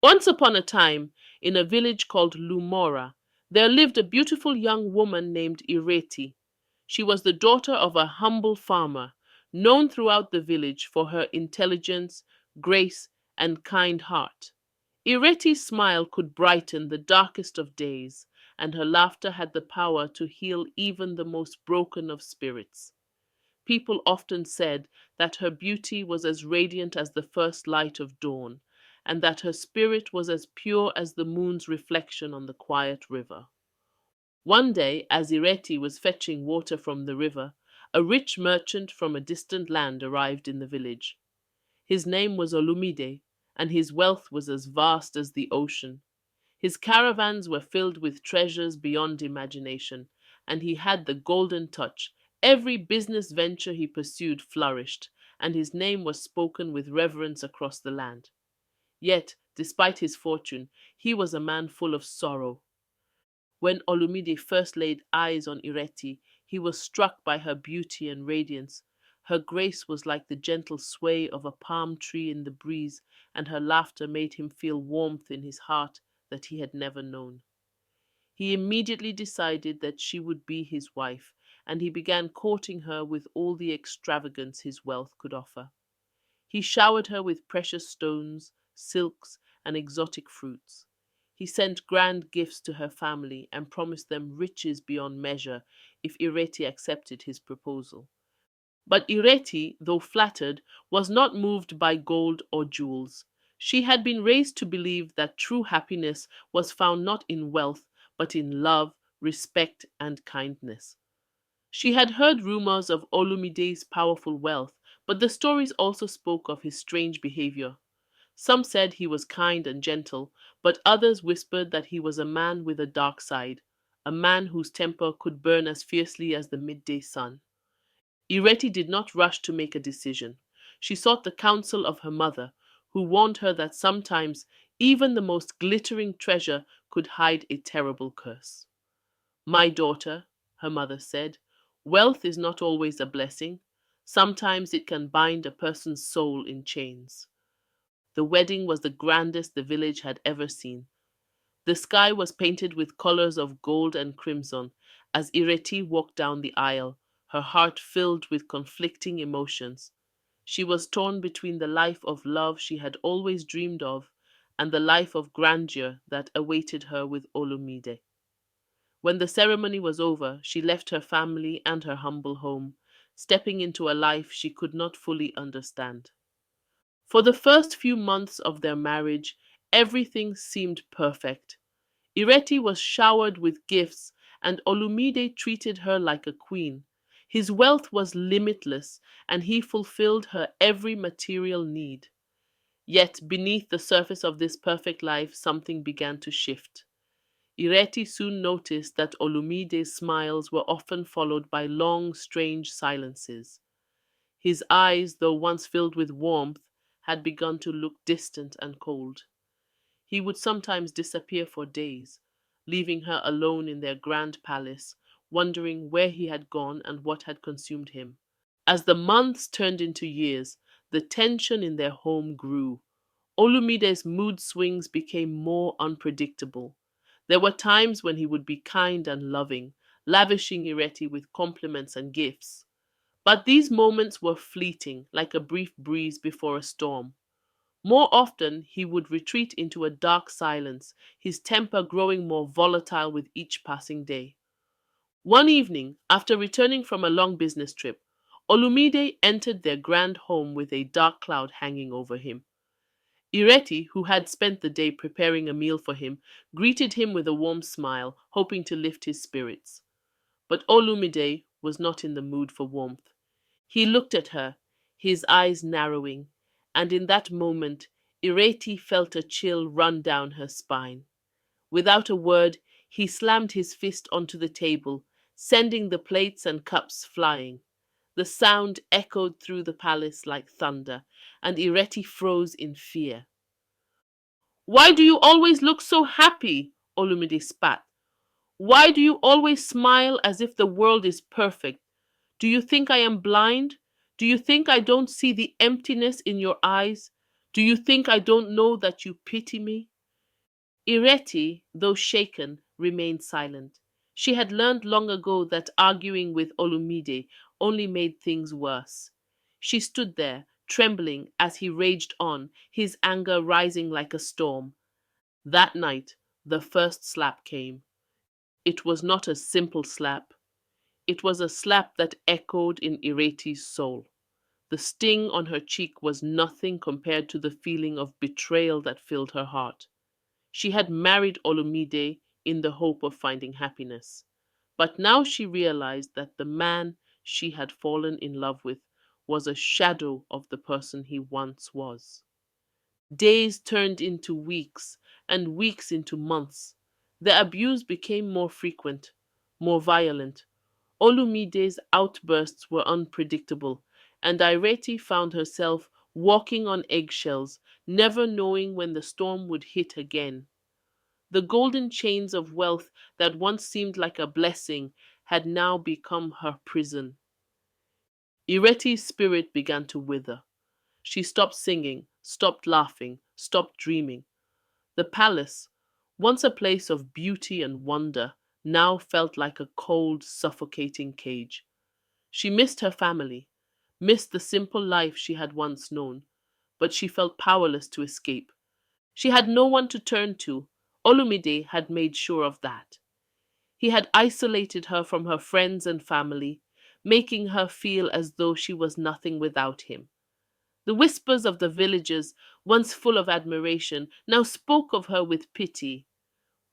Once upon a time, in a village called Lumora, there lived a beautiful young woman named Ireti. She was the daughter of a humble farmer, known throughout the village for her intelligence, grace, and kind heart. Ireti's smile could brighten the darkest of days, and her laughter had the power to heal even the most broken of spirits. People often said that her beauty was as radiant as the first light of dawn, and that her spirit was as pure as the moon's reflection on the quiet river. One day, as Ireti was fetching water from the river, a rich merchant from a distant land arrived in the village. His name was Olumide, and his wealth was as vast as the ocean. His caravans were filled with treasures beyond imagination, and he had the golden touch. Every business venture he pursued flourished, and his name was spoken with reverence across the land. Yet, despite his fortune, he was a man full of sorrow. When Olumide first laid eyes on Ireti, he was struck by her beauty and radiance. Her grace was like the gentle sway of a palm tree in the breeze, and her laughter made him feel warmth in his heart that he had never known. He immediately decided that she would be his wife, and he began courting her with all the extravagance his wealth could offer. He showered her with precious stones, silks, and exotic fruits. He sent grand gifts to her family and promised them riches beyond measure if Ireti accepted his proposal. But Ireti, though flattered, was not moved by gold or jewels. She had been raised to believe that true happiness was found not in wealth, but in love, respect, and kindness. She had heard rumors of Olumide's powerful wealth, but the stories also spoke of his strange behavior. Some said he was kind and gentle, but others whispered that he was a man with a dark side, a man whose temper could burn as fiercely as the midday sun. Ireti did not rush to make a decision. She sought the counsel of her mother, who warned her that sometimes even the most glittering treasure could hide a terrible curse. My daughter, her mother said, wealth is not always a blessing. Sometimes it can bind a person's soul in chains. The wedding was the grandest the village had ever seen. The sky was painted with colors of gold and crimson as Ireti walked down the aisle, her heart filled with conflicting emotions. She was torn between the life of love she had always dreamed of and the life of grandeur that awaited her with Olumide. When the ceremony was over, she left her family and her humble home, stepping into a life she could not fully understand. For the first few months of their marriage, everything seemed perfect. Ireti was showered with gifts, and Olumide treated her like a queen. His wealth was limitless, and he fulfilled her every material need. Yet, beneath the surface of this perfect life, something began to shift. Ireti soon noticed that Olumide's smiles were often followed by long, strange silences. His eyes, though once filled with warmth, had begun to look distant and cold. He would sometimes disappear for days, leaving her alone in their grand palace, wondering where he had gone and what had consumed him. As the months turned into years, the tension in their home grew. Olumide's mood swings became more unpredictable. There were times when he would be kind and loving, lavishing Ireti with compliments and gifts. But these moments were fleeting, like a brief breeze before a storm. More often, he would retreat into a dark silence, his temper growing more volatile with each passing day. One evening, after returning from a long business trip, Olumide entered their grand home with a dark cloud hanging over him. Ireti, who had spent the day preparing a meal for him, greeted him with a warm smile, hoping to lift his spirits. But Olumide was not in the mood for warmth. He looked at her, his eyes narrowing, and in that moment, Ireti felt a chill run down her spine. Without a word, he slammed his fist onto the table, sending the plates and cups flying. The sound echoed through the palace like thunder, and Ireti froze in fear. Why do you always look so happy? Olumide spat. Why do you always smile as if the world is perfect? Do you think I am blind? Do you think I don't see the emptiness in your eyes? Do you think I don't know that you pity me? Ireti, though shaken, remained silent. She had learned long ago that arguing with Olumide only made things worse. She stood there, trembling as he raged on, his anger rising like a storm. That night, the first slap came. It was not a simple slap. It was a slap that echoed in Ireti's soul. The sting on her cheek was nothing compared to the feeling of betrayal that filled her heart. She had married Olumide in the hope of finding happiness. But now she realized that the man she had fallen in love with was a shadow of the person he once was. Days turned into weeks, and weeks into months. The abuse became more frequent, more violent. Olumide's outbursts were unpredictable, and Ireti found herself walking on eggshells, never knowing when the storm would hit again. The golden chains of wealth that once seemed like a blessing had now become her prison. Ireti's spirit began to wither. She stopped singing, stopped laughing, stopped dreaming. The palace, once a place of beauty and wonder, now felt like a cold, suffocating cage. She missed her family, missed the simple life she had once known, but she felt powerless to escape. She had no one to turn to. Olumide had made sure of that. He had isolated her from her friends and family, making her feel as though she was nothing without him. The whispers of the villagers, once full of admiration, now spoke of her with pity.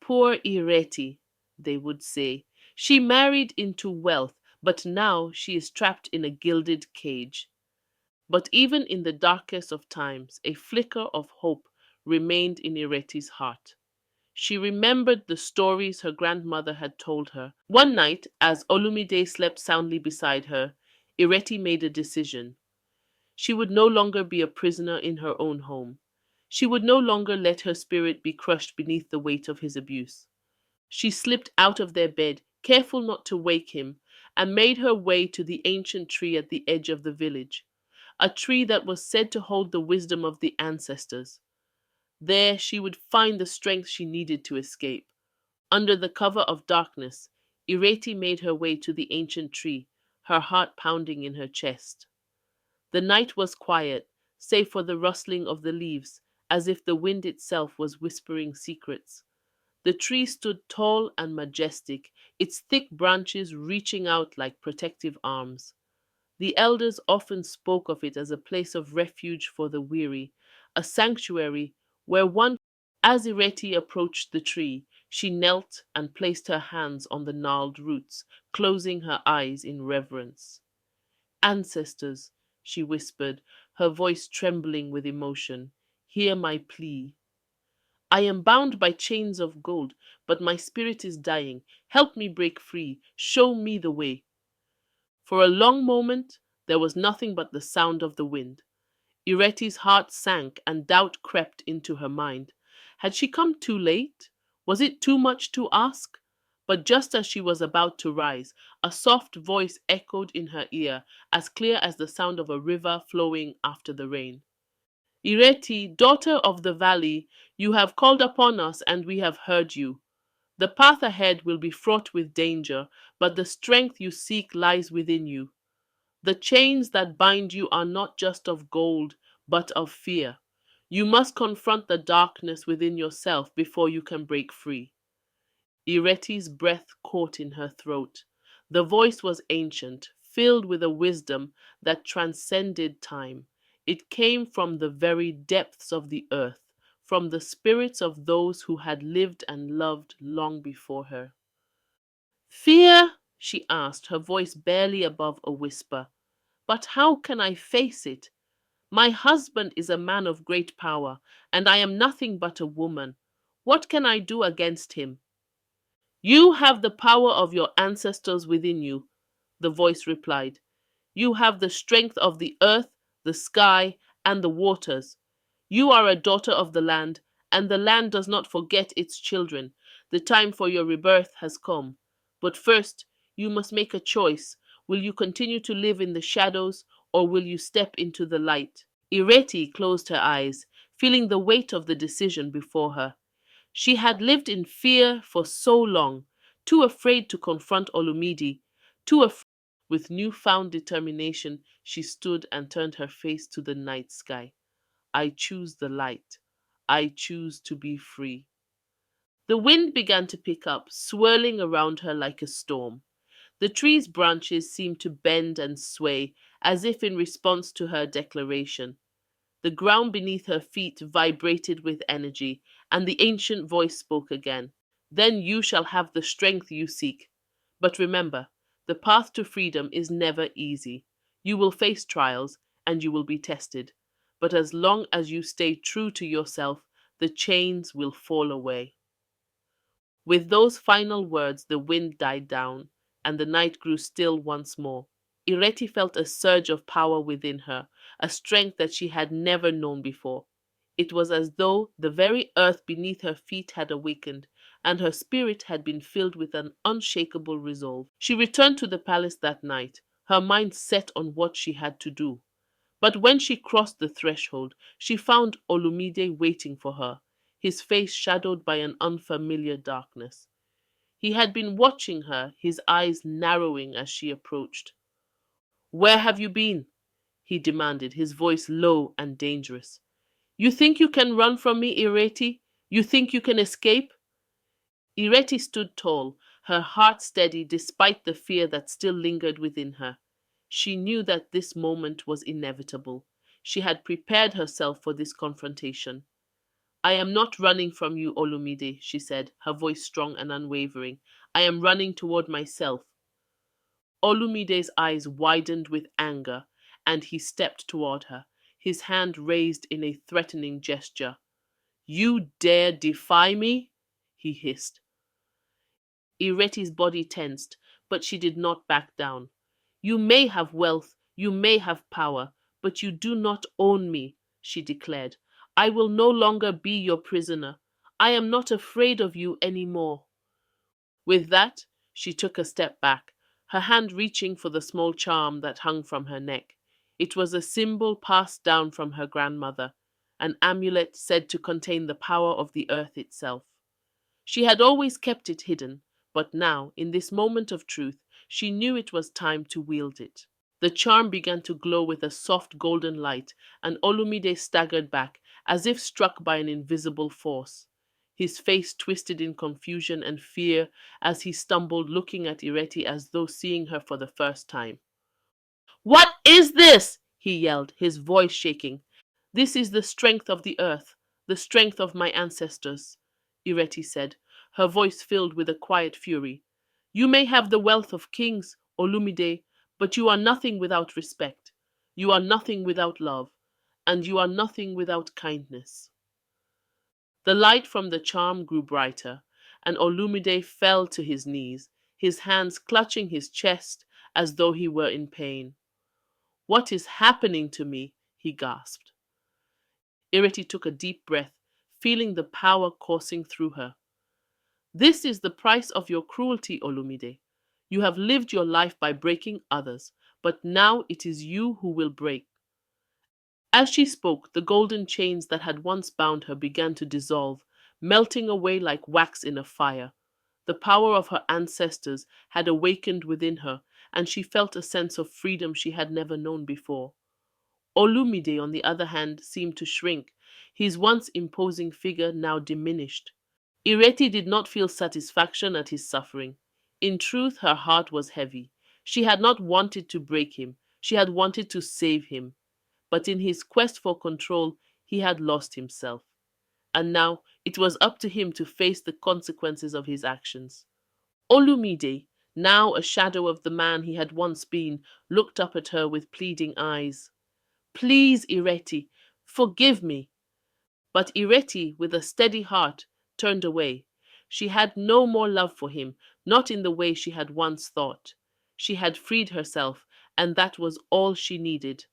Poor Ireti, they would say. She married into wealth, but now she is trapped in a gilded cage. But even in the darkest of times, a flicker of hope remained in Ireti's heart. She remembered the stories her grandmother had told her. One night, as Olumide slept soundly beside her, Ireti made a decision. She would no longer be a prisoner in her own home. She would no longer let her spirit be crushed beneath the weight of his abuse. She slipped out of their bed, careful not to wake him, and made her way to the ancient tree at the edge of the village, a tree that was said to hold the wisdom of the ancestors. There she would find the strength she needed to escape. Under the cover of darkness, Ireti made her way to the ancient tree, her heart pounding in her chest. The night was quiet, save for the rustling of the leaves, as if the wind itself was whispering secrets. The tree stood tall and majestic, its thick branches reaching out like protective arms. The elders often spoke of it as a place of refuge for the weary, a sanctuary where one. As Ireti approached the tree, she knelt and placed her hands on the gnarled roots, closing her eyes in reverence. Ancestors, she whispered, her voice trembling with emotion, hear my plea. I am bound by chains of gold, but my spirit is dying. Help me break free. Show me the way. For a long moment, there was nothing but the sound of the wind. Ireti's heart sank and doubt crept into her mind. Had she come too late? Was it too much to ask? But just as she was about to rise, a soft voice echoed in her ear, as clear as the sound of a river flowing after the rain. Ireti, daughter of the valley, you have called upon us and we have heard you. The path ahead will be fraught with danger, but the strength you seek lies within you. The chains that bind you are not just of gold, but of fear. You must confront the darkness within yourself before you can break free. Ireti's breath caught in her throat. The voice was ancient, filled with a wisdom that transcended time. It came from the very depths of the earth, from the spirits of those who had lived and loved long before her. Fear? She asked, her voice barely above a whisper. But how can I face it? My husband is a man of great power, and I am nothing but a woman. What can I do against him? You have the power of your ancestors within you, the voice replied. You have the strength of the earth, the sky, and the waters. You are a daughter of the land, and the land does not forget its children. The time for your rebirth has come. But first, you must make a choice. Will you continue to live in the shadows, or will you step into the light? Ireti closed her eyes, feeling the weight of the decision before her. She had lived in fear for so long, too afraid to confront Olumide, too afraid. With newfound determination, she stood and turned her face to the night sky. I choose the light. I choose to be free. The wind began to pick up, swirling around her like a storm. The tree's branches seemed to bend and sway, as if in response to her declaration. The ground beneath her feet vibrated with energy, and the ancient voice spoke again. Then you shall have the strength you seek. But remember, the path to freedom is never easy. You will face trials, and you will be tested. But as long as you stay true to yourself, the chains will fall away. With those final words, the wind died down, and the night grew still once more. Ireti felt a surge of power within her, a strength that she had never known before. It was as though the very earth beneath her feet had awakened, and her spirit had been filled with an unshakable resolve. She returned to the palace that night, her mind set on what she had to do. But when she crossed the threshold, she found Olumide waiting for her, his face shadowed by an unfamiliar darkness. He had been watching her, his eyes narrowing as she approached. Where have you been? He demanded, his voice low and dangerous. You think you can run from me, Ireti? You think you can escape? Ireti stood tall, her heart steady despite the fear that still lingered within her. She knew that this moment was inevitable. She had prepared herself for this confrontation. I am not running from you, Olumide, she said, her voice strong and unwavering. I am running toward myself. Olumide's eyes widened with anger, and he stepped toward her, his hand raised in a threatening gesture. You dare defy me? He hissed. Ireti's body tensed, but she did not back down. You may have wealth, you may have power, but you do not own me, she declared. I will no longer be your prisoner. I am not afraid of you any more. With that, she took a step back, her hand reaching for the small charm that hung from her neck. It was a symbol passed down from her grandmother, an amulet said to contain the power of the earth itself. She had always kept it hidden, but now, in this moment of truth, she knew it was time to wield it. The charm began to glow with a soft golden light, and Olumide staggered back, as if struck by an invisible force. His face twisted in confusion and fear as he stumbled, looking at Ireti as though seeing her for the first time. What is this? He yelled, his voice shaking. This is the strength of the earth, the strength of my ancestors, Ireti said, her voice filled with a quiet fury. You may have the wealth of kings, Olumide, but you are nothing without respect. You are nothing without love, and you are nothing without kindness. The light from the charm grew brighter, and Olumide fell to his knees, his hands clutching his chest as though he were in pain. What is happening to me? He gasped. Ireti took a deep breath, feeling the power coursing through her. This is the price of your cruelty, Olumide. You have lived your life by breaking others, but now it is you who will break. As she spoke, the golden chains that had once bound her began to dissolve, melting away like wax in a fire. The power of her ancestors had awakened within her, and she felt a sense of freedom she had never known before. Olumide, on the other hand, seemed to shrink, his once imposing figure now diminished. Ireti did not feel satisfaction at his suffering. In truth, her heart was heavy. She had not wanted to break him, she had wanted to save him. But in his quest for control, he had lost himself. And now it was up to him to face the consequences of his actions. Olumide, now a shadow of the man he had once been, looked up at her with pleading eyes. Please, Ireti, forgive me. But Ireti, with a steady heart, turned away. She had no more love for him, not in the way she had once thought. She had freed herself, and that was all she needed.